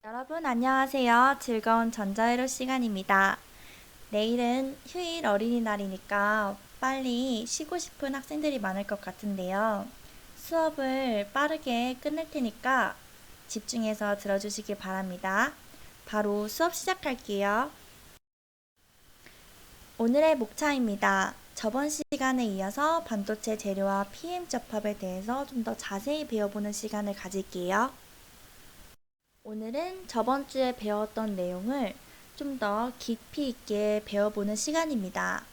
여러분 안녕하세요. 즐거운 전자회로 시간입니다. 내일은 휴일 어린이날이니까 빨리 쉬고 싶은 학생들이 많을 것 같은데요. 수업을 빠르게 끝낼 테니까 집중해서 들어주시길 바랍니다. 바로 수업 시작할게요. 오늘의 목차입니다. 저번 시간에 이어서 반도체 재료와 PM 접합에 대해서 좀 더 자세히 배워보는 시간을 가질게요. 오늘은 저번 주에 배웠던 내용을 좀 더 깊이 있게 배워보는 시간입니다.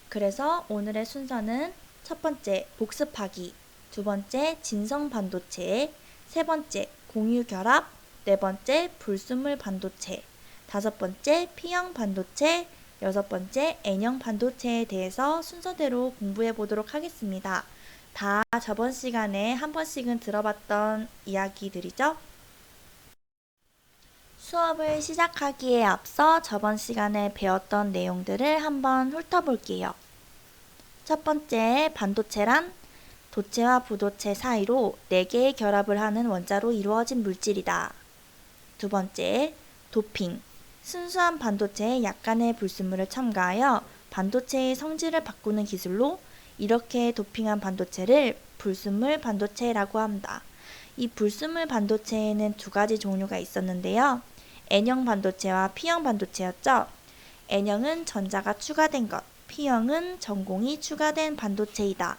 그래서 오늘의 순서는 첫 번째 복습하기, 두 번째 진성 반도체, 세 번째 공유 결합, 네 번째 불순물 반도체, 다섯 번째 P형 반도체, 여섯 번째 N형 반도체에 대해서 순서대로 공부해 보도록 하겠습니다. 다 저번 시간에 한 번씩은 들어봤던 이야기들이죠? 수업을 시작하기에 앞서 저번 시간에 배웠던 내용들을 한번 훑어볼게요. 첫 번째, 반도체란 도체와 부도체 사이로 4개의 결합을 하는 원자로 이루어진 물질이다. 두 번째, 도핑. 순수한 반도체에 약간의 불순물을 첨가하여 반도체의 성질을 바꾸는 기술로 이렇게 도핑한 반도체를 불순물 반도체라고 합니다. 이 불순물 반도체에는 두 가지 종류가 있었는데요. N형 반도체와 P형 반도체였죠. N형은 전자가 추가된 것, P형은 전공이 추가된 반도체이다.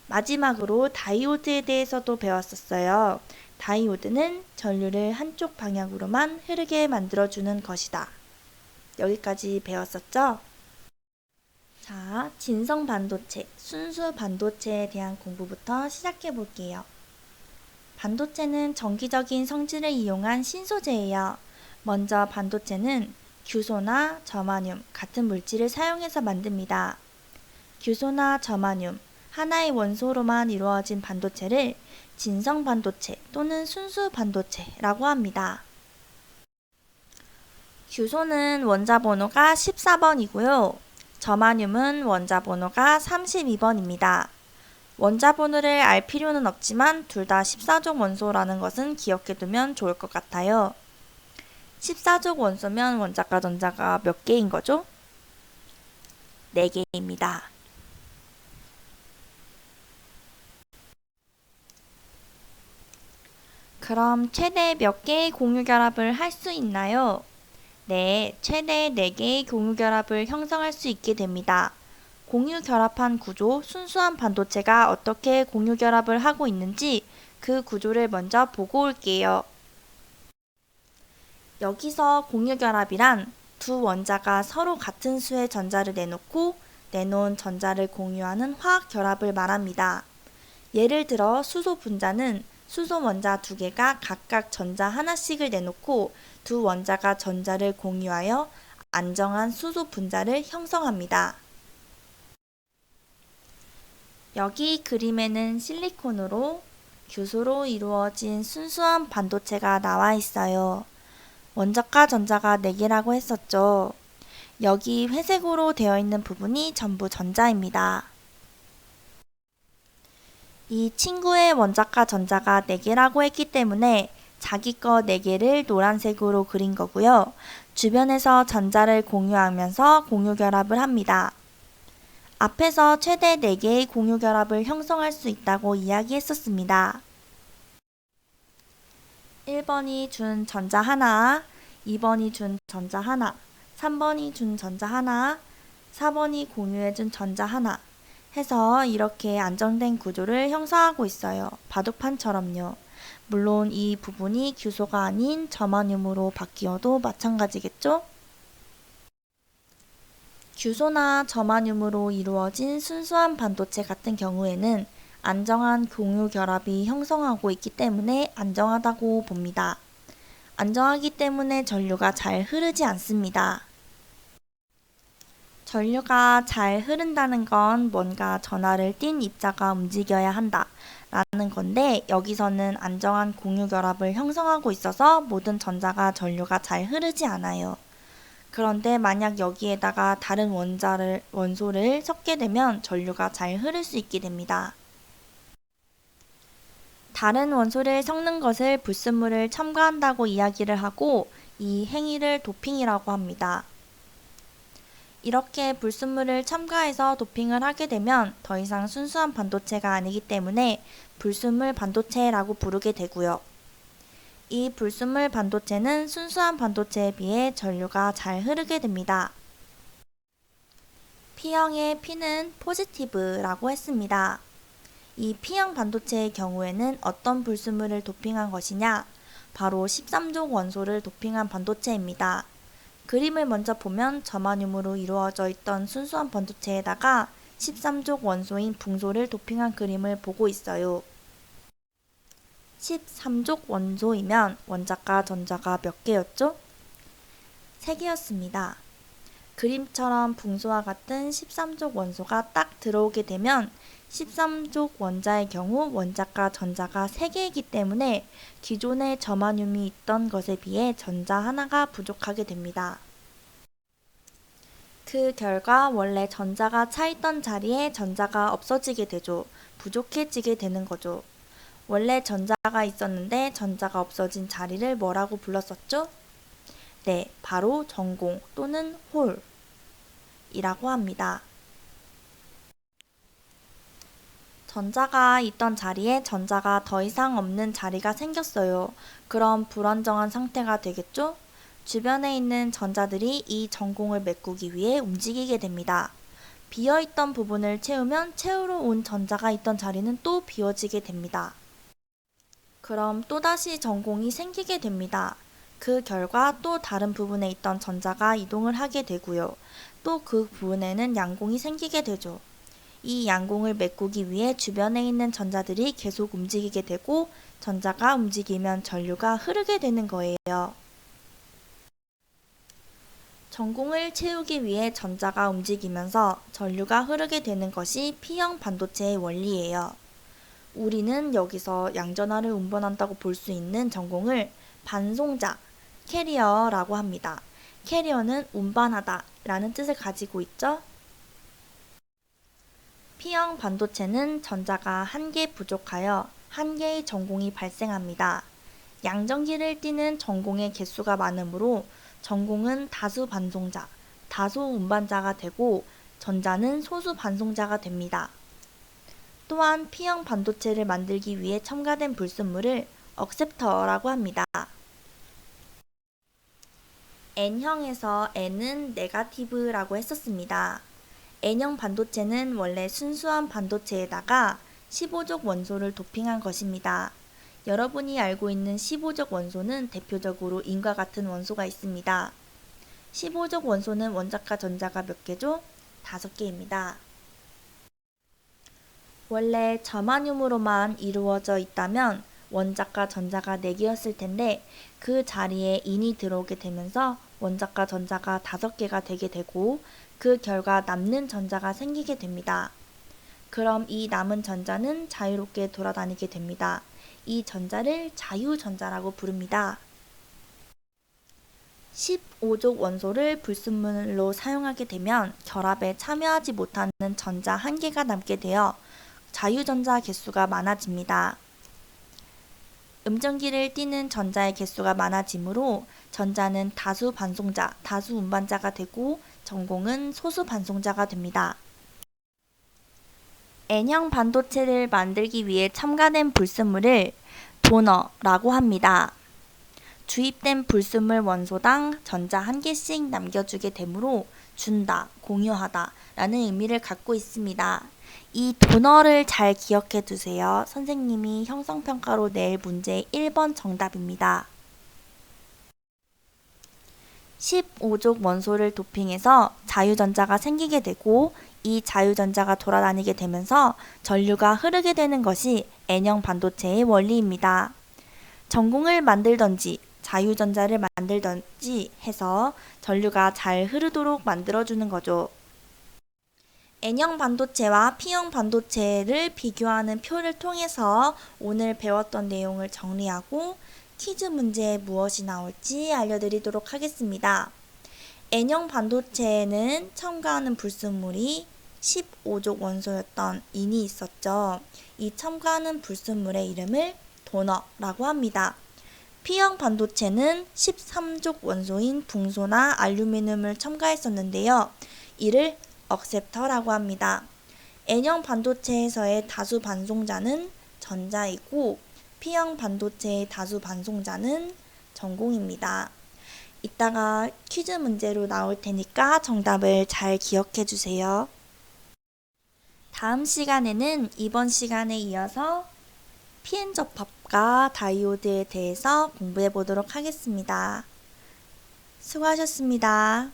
마지막으로 다이오드에 대해서도 배웠었어요. 다이오드는 전류를 한쪽 방향으로만 흐르게 만들어주는 것이다. 여기까지 배웠었죠? 자, 진성 반도체, 순수 반도체에 대한 공부부터 시작해 볼게요. 반도체는 정기적인 성질을 이용한 신소재예요. 먼저 반도체는 규소나 저마늄 같은 물질을 사용해서 만듭니다. 규소나 저마늄, 하나의 원소로만 이루어진 반도체를 진성 반도체 또는 순수 반도체라고 합니다. 규소는 원자 번호가 14번이고요. 저마늄은 원자 번호가 32번입니다. 원자 번호를 알 필요는 없지만 둘 다 14족 원소라는 것은 기억해 두면 좋을 것 같아요. 14족 원소면 원자과 전자가 몇 개인 거죠? 4개입니다. 그럼 최대 몇 개의 공유 결합을 할 수 있나요? 네, 최대 4개의 공유 결합을 형성할 수 있게 됩니다. 공유 결합한 구조, 순수한 반도체가 어떻게 공유 결합을 하고 있는지 그 구조를 먼저 보고 올게요. 여기서 공유 결합이란 두 원자가 서로 같은 수의 전자를 내놓은 전자를 공유하는 화학 결합을 말합니다. 예를 들어 수소 분자는 수소 원자 2개가 각각 전자 하나씩을 내놓고 두 원자가 전자를 공유하여 안정한 수소 분자를 형성합니다. 여기 그림에는 실리콘으로 규소로 이루어진 순수한 반도체가 나와 있어요. 원자과 전자가 4개라고 했었죠. 여기 회색으로 되어 있는 부분이 전부 전자입니다. 이 친구의 원자과 전자가 4개라고 했기 때문에 자기 거 4개를 노란색으로 그린 거고요. 주변에서 전자를 공유하면서 공유 결합을 합니다. 앞에서 최대 4개의 공유 결합을 형성할 수 있다고 이야기했었습니다. 1번이 준 전자 하나, 2번이 준 전자 하나, 3번이 준 전자 하나, 4번이 공유해준 전자 하나 해서 이렇게 안정된 구조를 형성하고 있어요. 바둑판처럼요. 물론 이 부분이 규소가 아닌 저마늄으로 바뀌어도 마찬가지겠죠? 규소나 저마늄으로 이루어진 순수한 반도체 같은 경우에는 안정한 공유 결합이 형성하고 있기 때문에 안정하다고 봅니다. 안정하기 때문에 전류가 잘 흐르지 않습니다. 전류가 잘 흐른다는 건 뭔가 전하를 띤 입자가 움직여야 한다 라는 건데, 여기서는 안정한 공유 결합을 형성하고 있어서 모든 전자가 전류가 잘 흐르지 않아요. 그런데 만약 여기에다가 다른 원소를 섞게 되면 전류가 잘 흐를 수 있게 됩니다. 다른 원소를 섞는 것을 불순물을 첨가한다고 이야기를 하고 이 행위를 도핑이라고 합니다. 이렇게 불순물을 첨가해서 도핑을 하게 되면 더 이상 순수한 반도체가 아니기 때문에 불순물 반도체라고 부르게 되고요. 이 불순물 반도체는 순수한 반도체에 비해 전류가 잘 흐르게 됩니다. P형의 P는 포지티브라고 했습니다. 이 P형 반도체의 경우에는 어떤 불순물을 도핑한 것이냐? 바로 13족 원소를 도핑한 반도체입니다. 그림을 먼저 보면 저마늄으로 이루어져 있던 순수한 반도체에다가 13족 원소인 붕소를 도핑한 그림을 보고 있어요. 13족 원소이면 원자과 전자가 몇 개였죠? 3개였습니다. 그림처럼 붕소와 같은 13족 원소가 딱 들어오게 되면 13족 원자의 경우 원자과 전자가 3개이기 때문에 기존에 저마늄이 있던 것에 비해 전자 하나가 부족하게 됩니다. 그 결과 원래 전자가 차있던 자리에 전자가 없어지게 되죠. 부족해지게 되는 거죠. 원래 전자가 있었는데 전자가 없어진 자리를 뭐라고 불렀었죠? 네, 바로 전공 또는 홀이라고 합니다. 전자가 있던 자리에 전자가 더 이상 없는 자리가 생겼어요. 그럼 불안정한 상태가 되겠죠? 주변에 있는 전자들이 이 전공을 메꾸기 위해 움직이게 됩니다. 비어있던 부분을 채우면 채우러 온 전자가 있던 자리는 또 비워지게 됩니다. 그럼 또다시 전공이 생기게 됩니다. 그 결과 또 다른 부분에 있던 전자가 이동을 하게 되고요. 또 그 부분에는 양공이 생기게 되죠. 이 양공을 메꾸기 위해 주변에 있는 전자들이 계속 움직이게 되고 전자가 움직이면 전류가 흐르게 되는 거예요. 전공을 채우기 위해 전자가 움직이면서 전류가 흐르게 되는 것이 P형 반도체의 원리예요. 우리는 여기서 양전하를 운반한다고 볼 수 있는 전공을 반송자, 캐리어라고 합니다. 캐리어는 운반하다 라는 뜻을 가지고 있죠. P형 반도체는 전자가 1개 부족하여 1개의 전공이 발생합니다. 양전기를 띠는 전공의 개수가 많으므로 전공은 다수 반송자, 다수 운반자가 되고 전자는 소수 반송자가 됩니다. 또한 P형 반도체를 만들기 위해 첨가된 불순물을 억셉터라고 합니다. N형에서 N은 네거티브라고 했었습니다. N형 반도체는 원래 순수한 반도체에다가 15족 원소를 도핑한 것입니다. 여러분이 알고 있는 15족 원소는 대표적으로 인과 같은 원소가 있습니다. 15족 원소는 원자과 전자가 몇 개죠? 5개입니다. 원래 저마늄으로만 이루어져 있다면 원자과 전자가 4개였을 텐데 그 자리에 인이 들어오게 되면서 원자과 전자가 5개가 되게 되고 그 결과 남는 전자가 생기게 됩니다. 그럼 이 남은 전자는 자유롭게 돌아다니게 됩니다. 이 전자를 자유전자라고 부릅니다. 15족 원소를 불순물로 사용하게 되면 결합에 참여하지 못하는 전자 1개가 남게 되어 자유전자 개수가 많아집니다. 음전기를 띠는 전자의 개수가 많아지므로 전자는 다수 반송자, 다수 운반자가 되고 전공은 소수 반송자가 됩니다. N형 반도체를 만들기 위해 첨가된 불순물을 도너라고 합니다. 주입된 불순물 원소당 전자 1개씩 남겨주게 되므로 준다, 공유하다 라는 의미를 갖고 있습니다. 이 도너를 잘 기억해 두세요. 선생님이 형성평가로 낼 문제 1번 정답입니다. 15족 원소를 도핑해서 자유전자가 생기게 되고 이 자유전자가 돌아다니게 되면서 전류가 흐르게 되는 것이 N형 반도체의 원리입니다. 전공을 만들던지 자유전자를 만들던지 해서 전류가 잘 흐르도록 만들어주는 거죠. N형 반도체와 P형 반도체를 비교하는 표를 통해서 오늘 배웠던 내용을 정리하고 퀴즈 문제에 무엇이 나올지 알려드리도록 하겠습니다. N형 반도체에는 첨가하는 불순물이 15족 원소였던 인이 있었죠. 이 첨가하는 불순물의 이름을 도너라고 합니다. P형 반도체는 13족 원소인 붕소나 알루미늄을 첨가했었는데요. 이를 억셉터라고 합니다. N형 반도체에서의 다수 반송자는 전자이고 P형 반도체의 다수 반송자는 전공입니다. 이따가 퀴즈 문제로 나올 테니까 정답을 잘 기억해 주세요. 다음 시간에는 이번 시간에 이어서 PN 접합과 다이오드에 대해서 공부해 보도록 하겠습니다. 수고하셨습니다.